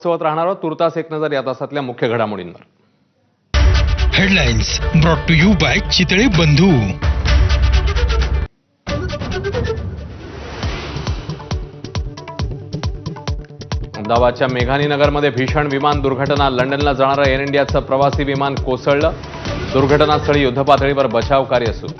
सोबत राहणार आहोत. तुर्तास एक नजर या तासातल्या मुख्य घडामोडींवर. Headlines brought to you by Chitale Bandhu. अहमदाबादच्या मेघानी नगरमध्ये भीषण विमान दुर्घटना. लंडनला जाणारं एअर इंडियाचं प्रवासी विमान कोसळलं. दुर्घटनास्थळी युद्धपातळीवर बचाव कार्य सुरू.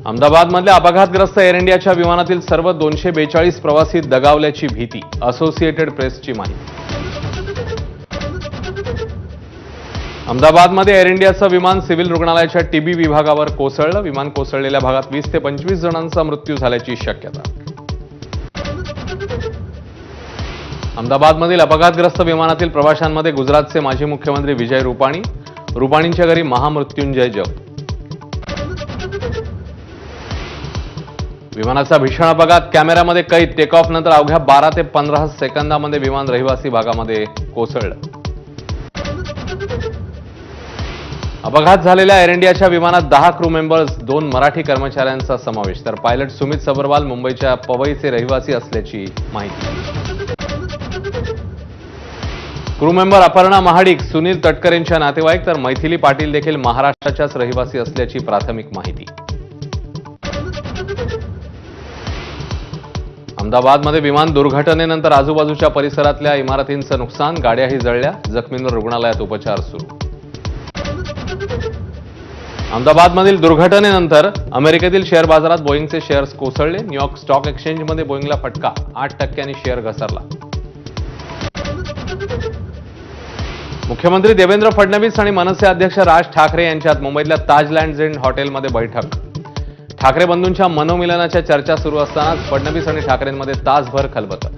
अहमदाबादमधल्या अपघातग्रस्त एअर इंडियाच्या विमानातील सर्व 242 प्रवासी दगावल्याची भीती. असोसिएटेड प्रेसची माहिती. अहमदाबादमध्ये एअर इंडियाचं विमान सिव्हिल रुग्णालयाच्या टीबी विभागावर कोसळलं. विमान कोसळलेल्या भागात 20 ते 25 जणांचा मृत्यू झाल्याची शक्यता. अहमदाबादमधील अपघातग्रस्त विमानातील प्रवाशांमध्ये गुजरातचे माजी मुख्यमंत्री विजय रुपाणींच्या घरी महामृत्युंजय जप. विमानाचा भीषण अपघात कॅमेऱ्यामध्ये कैद. टेक ऑफ नंतर अवघ्या 12 ते 15 सेकंदामध्ये विमान रहिवासी भागामध्ये कोसळलं. अपघात झालेल्या एअर इंडियाच्या विमानात 10 क्रू मेंबर्स, 2 मराठी कर्मचाऱ्यांचा समावेश. तर पायलट सुमित सबरवाल मुंबईच्या पवईचे रहिवासी असल्याची माहिती. क्रू मेंबर अपर्णा महाडिक, सुनील तटकरेंच्या नातेवाईक, तर मैथिली पाटील देखील महाराष्ट्राच्याच रहिवासी असल्याची प्राथमिक माहिती. अहमदाबादमध्ये विमान दुर्घटनेनंतर आजूबाजूच्या परिसरातल्या इमारतींचं नुकसान. गाड्याही जळल्या. जखमींवर रुग्णालयात उपचार सुरू. अहमदाबादमधील दुर्घटनेनंतर अमेरिकेतील शेअर बाजारात बोईंगचे शेअर्स कोसळले. न्यूयॉर्क स्टॉक एक्सचेंजमध्ये बोईंगला फटका. 8% शेअर घसरला. मुख्यमंत्री देवेंद्र फडणवीस आणि मनसे अध्यक्ष राज ठाकरे यांच्यात मुंबईतल्या ताज लँड्स एंड हॉटेलमध्ये बैठक. ठाकरे बंधूंच्या मनोमिलनाच्या चर्चा सुरू असतानाच फडणवीस आणि ठाकरेंमध्ये तासभर खलबतं.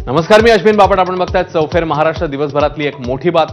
नमस्कार, मी अश्विन बापट. आपण बघतायत चौफेर महाराष्ट्र. दिवसभरातली एक मोठी बातमी.